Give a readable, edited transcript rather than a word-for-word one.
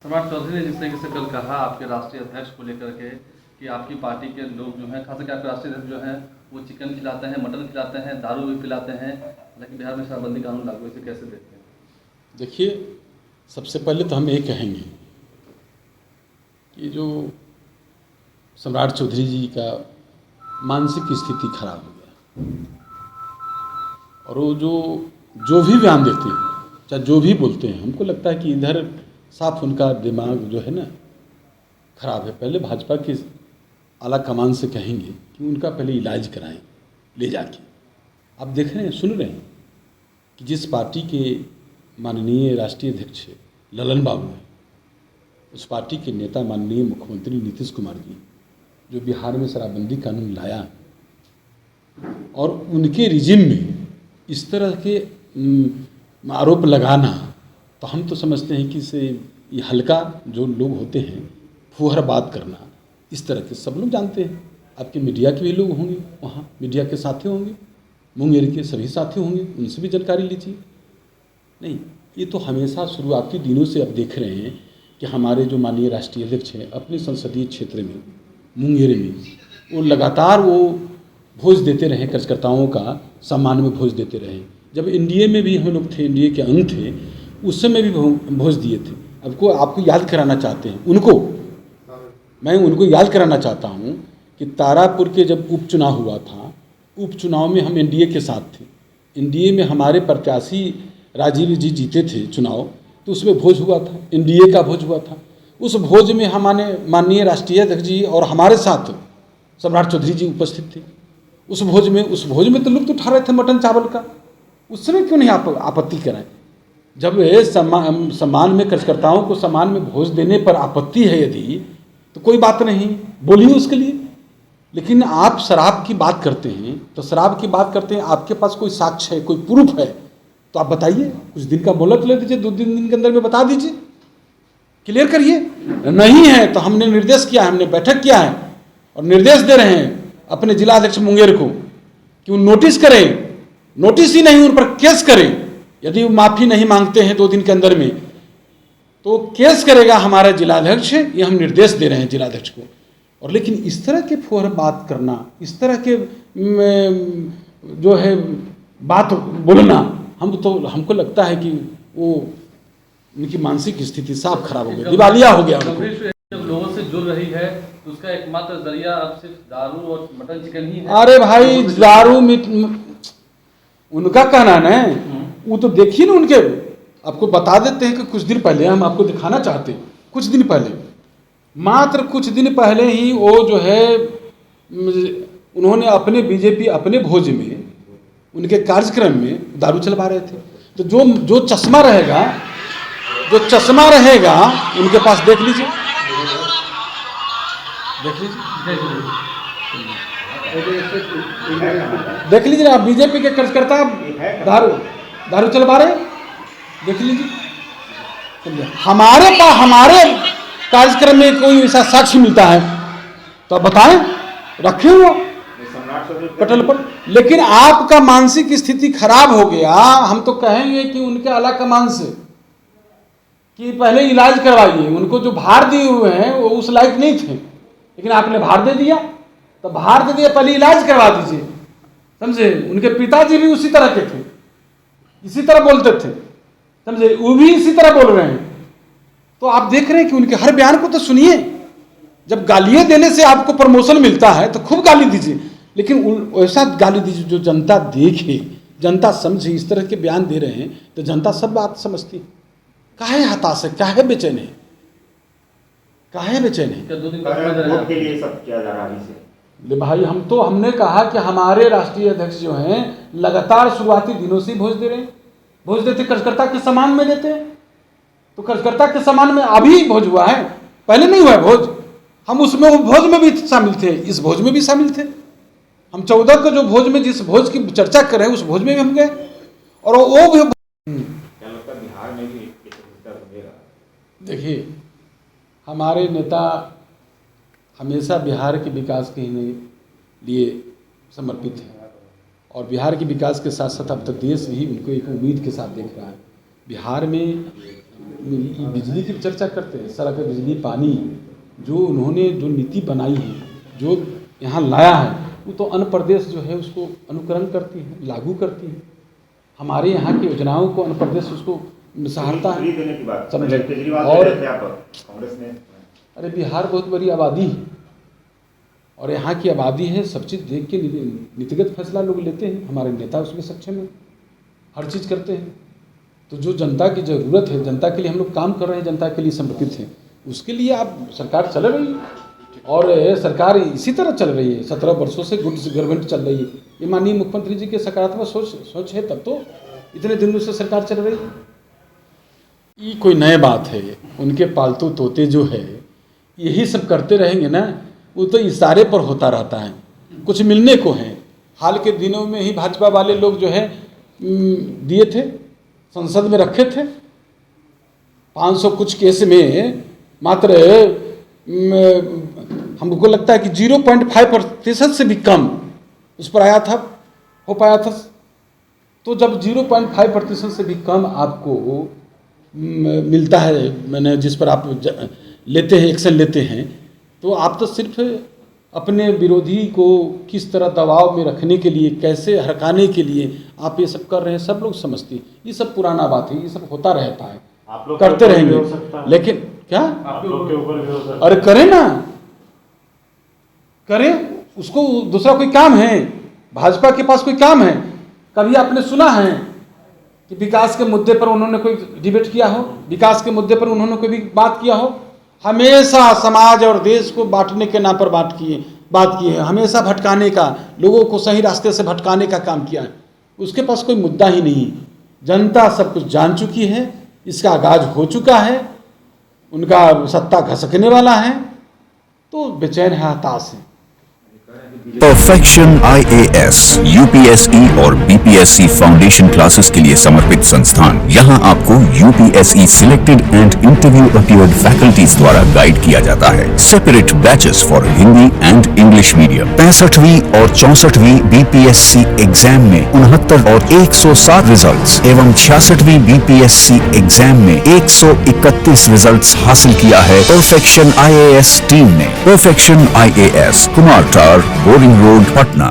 सम्राट चौधरी ने जिस तरीके से कल कहा आपके राष्ट्रीय अध्यक्ष को लेकर के कि आपकी पार्टी के लोग जो हैं, खास करके आपके राष्ट्रीय अध्यक्ष जो हैं वो चिकन खिलाते हैं, मटन खिलाते हैं, दारू भी पिलाते हैं, हालांकि बिहार में शराबबंदी कानून लागू है, इसे कैसे देखते हैं? देखिए, सबसे पहले तो हम ये कहेंगे कि जो सम्राट चौधरी जी का मानसिक स्थिति खराब हो गया और वो जो भी बयान देते हैं, चाहे जो भी बोलते हैं, हमको लगता है कि इधर साफ उनका दिमाग जो है ना खराब है। पहले भाजपा के आला कमान से कहेंगे कि उनका पहले इलाज कराएं ले जाके। आप देख रहे हैं, सुन रहे हैं कि जिस पार्टी के माननीय राष्ट्रीय अध्यक्ष ललन बाबू हैं, उस पार्टी के नेता माननीय मुख्यमंत्री नीतीश कुमार जी जो बिहार में शराबबंदी कानून लाया और उनके रिजिम में इस तरह के आरोप लगाना, तो हम तो समझते हैं कि इसे ये हल्का जो लोग होते हैं, फुहर बात करना, इस तरह के सब लोग जानते हैं। आपके मीडिया के भी लोग होंगे वहाँ, मीडिया के साथी होंगे, मुंगेर के सभी साथी होंगे, उनसे भी जानकारी लीजिए। नहीं, ये तो हमेशा शुरुआती दिनों से अब देख रहे हैं कि हमारे जो माननीय राष्ट्रीय अध्यक्ष हैं अपने संसदीय क्षेत्र में मुंगेर में वो लगातार वो भोज देते रहे, कार्यकर्ताओं का सम्मान में भोज देते रहे। जब एनडीए में भी हम लोग थे, एनडीए के अंग थे, उस समय भी भोज दिए थे। आपको याद कराना चाहते हैं मैं उनको याद कराना चाहता हूँ कि तारापुर के जब उपचुनाव हुआ था, उपचुनाव में हम एनडीए के साथ थे। एनडीए में हमारे प्रत्याशी राजीव जी जीते थे चुनाव, तो उसमें भोज हुआ था, एनडीए का भोज हुआ था। उस भोज में हमारे माननीय राष्ट्रीय अध्यक्ष जी और हमारे साथ सम्राट चौधरी जी उपस्थित थे। उस भोज में तो लुत्फ उठा रहे थे मटन चावल का। उस समय क्यों नहीं आपत्ति कराएं? जब सम्मान में कार्यकर्ताओं को सम्मान में भोज देने पर आपत्ति है यदि, तो कोई बात नहीं, बोलिए उसके लिए। लेकिन आप शराब की बात करते हैं, तो शराब की बात करते हैं, आपके पास कोई साक्ष्य है, कोई प्रूफ है तो आप बताइए। कुछ दिन का मोहलत ले दीजिए, 2-3 दिन के अंदर में बता दीजिए, क्लियर करिए। नहीं है तो हमने निर्देश किया है, हमने बैठक किया है और निर्देश दे रहे हैं अपने जिला अध्यक्ष मुंगेर को कि वो नोटिस करें, नोटिस ही नहीं उन पर केस करें। यदि वो माफ़ी नहीं मांगते हैं 2 दिन के अंदर में, तो केस करेगा हमारा जिलाध्यक्ष। ये हम निर्देश दे रहे हैं जिलाध्यक्ष को। और लेकिन इस तरह के फौर बात करना, इस तरह के जो है बात बोलना, हमको लगता है कि वो उनकी मानसिक स्थिति साफ खराब हो गई, दिवालिया हो गया। जब लोगों से जुड़ रही है तो उसका एकमात्र जरिया अब सिर्फ दारू और मटन चिकन ही है। अरे भाई, दारू मीट उनका कहना है, वो तो देखिए ना उनके। आपको बता देते हैं कि कुछ दिन पहले हम आपको दिखाना चाहते हैं, कुछ दिन पहले, मात्र कुछ दिन पहले ही वो जो है उन्होंने अपने बीजेपी अपने भोज में, उनके कार्यक्रम में दारू चलवा रहे थे। तो जो चश्मा रहेगा उनके पास देख लीजिए आप, बीजेपी के कार्यकर्ता दारू चलवा रहे, देख लीजिए। हमारे कार्यक्रम में कोई ऐसा साक्ष्य मिलता है तो आप बताएं, रखे हुआ पटल पर। लेकिन आपका मानसिक स्थिति खराब हो गया। हम तो कहेंगे कि उनके आला कमान से कि पहले इलाज करवाइए। उनको जो भार दिए हुए हैं वो उस लायक नहीं थे, लेकिन आपने भार दे दिया, तो भार दे दिया, पहले इलाज करवा दीजिए, समझे। उनके पिताजी भी उसी तरह के थे, इसी तरह बोलते थे, समझे। वो भी इसी तरह बोल रहे हैं। तो आप देख रहे हैं कि उनके हर बयान को तो सुनिए। जब गालियां देने से आपको प्रमोशन मिलता है तो खूब गाली दीजिए, लेकिन वैसा गाली दीजिए जो जनता देखे, जनता समझे। इस तरह के बयान दे रहे हैं तो जनता सब बात समझती है। काहे हताश है, काहे बेचैन है, काहे बेचैन है? ले भाई, हमने कहा कि हमारे राष्ट्रीय अध्यक्ष जो हैं लगातार शुरुआती दिनों से भोज दे रहे हैं। भोज देते कार्यकर्ता के सम्मान में देते हैं, तो कार्यकर्ता के सम्मान में अभी भोज हुआ है, पहले नहीं हुआ भोज। हम उसमें वो भोज में भी शामिल थे, इस भोज में भी शामिल थे। हम 14 को जो भोज में, जिस भोज की चर्चा कर रहे हैं, उस भोज में भी हम गए। और वो भी बिहार में भी देखिए, हमारे नेता हमेशा बिहार के विकास के लिए समर्पित हैं और बिहार के विकास के साथ साथ अब तक देश भी उनको एक उम्मीद के साथ देख रहा है। बिहार में बिजली की चर्चा करते हैं, सड़क, बिजली, पानी, जो उन्होंने जो नीति बनाई है, जो यहाँ लाया है, वो तो अन्य प्रदेश जो है उसको अनुकरण करती है, लागू करती है। हमारे यहाँ की योजनाओं को अन्य प्रदेश उसको सहारता है, समझे। और अरे बिहार बहुत बड़ी आबादी है और यहाँ की आबादी है, सब चीज़ देख के नीतिगत फैसला लोग लेते हैं। हमारे नेता उसमें सक्षम है, हर चीज़ करते हैं। तो जो जनता की ज़रूरत है, जनता के लिए हम लोग काम कर रहे हैं, जनता के लिए समर्पित हैं, उसके लिए आप सरकार चल रही है और सरकार इसी तरह चल रही है। 17 वर्षों से गुड गवर्नमेंट चल रही है। ये माननीय मुख्यमंत्री जी के सकारात्मक सोच है, तब तो इतने दिनों से सरकार चल रही है। ये कोई नई बात है? उनके पालतू तोते जो है यही सब करते रहेंगे ना, वो तो इशारे पर होता रहता है, कुछ मिलने को है। हाल के दिनों में ही भाजपा वाले लोग जो है दिए थे, संसद में रखे थे 500 कुछ केस में, मात्र हमको लगता है कि 0.5% से भी कम उस पर आया था, हो पाया था। तो जब 0.5% से भी कम आपको मिलता है, मैंने जिस पर आप लेते हैं, एक्शन लेते हैं, तो आप तो सिर्फ अपने विरोधी को किस तरह दबाव में रखने के लिए, कैसे हरकाने के लिए आप ये सब कर रहे हैं, सब लोग समझते हैं। ये सब पुराना बात है, ये सब होता रहता है, आप लोग करते रहेंगे। लेकिन क्या आप लोग के ऊपर भी हो सकता है? अरे करें ना, करें, उसको दूसरा कोई काम है? भाजपा के पास कोई काम है? कभी आपने सुना है कि विकास के मुद्दे पर उन्होंने कोई डिबेट किया हो, विकास के मुद्दे पर उन्होंने कोई भी बात किया हो? हमेशा समाज और देश को बांटने के नाम पर बात की है, हमेशा भटकाने का, लोगों को सही रास्ते से भटकाने का काम किया है। उसके पास कोई मुद्दा ही नहीं। जनता सब कुछ जान चुकी है, इसका आगाज हो चुका है, उनका सत्ता घसकने वाला है, तो बेचैन है, हताश है। परफेक्शन IAS, UPSE और BPSC फाउंडेशन क्लासेस के लिए समर्पित संस्थान। यहाँ आपको UPSE selected and interview appeared faculties द्वारा गाइड किया जाता है। Separate batches for Hindi and English medium. 65वीं और 64वीं BPSC एग्जाम में 69 और 107 रिजल्ट्स एवं 66वीं BPSC एग्जाम में 131 रिजल्ट्स हासिल किया है परफेक्शन IAS टीम ने। परफेक्शन IAS, कुमार टार, बोरिंग रोड, पटना।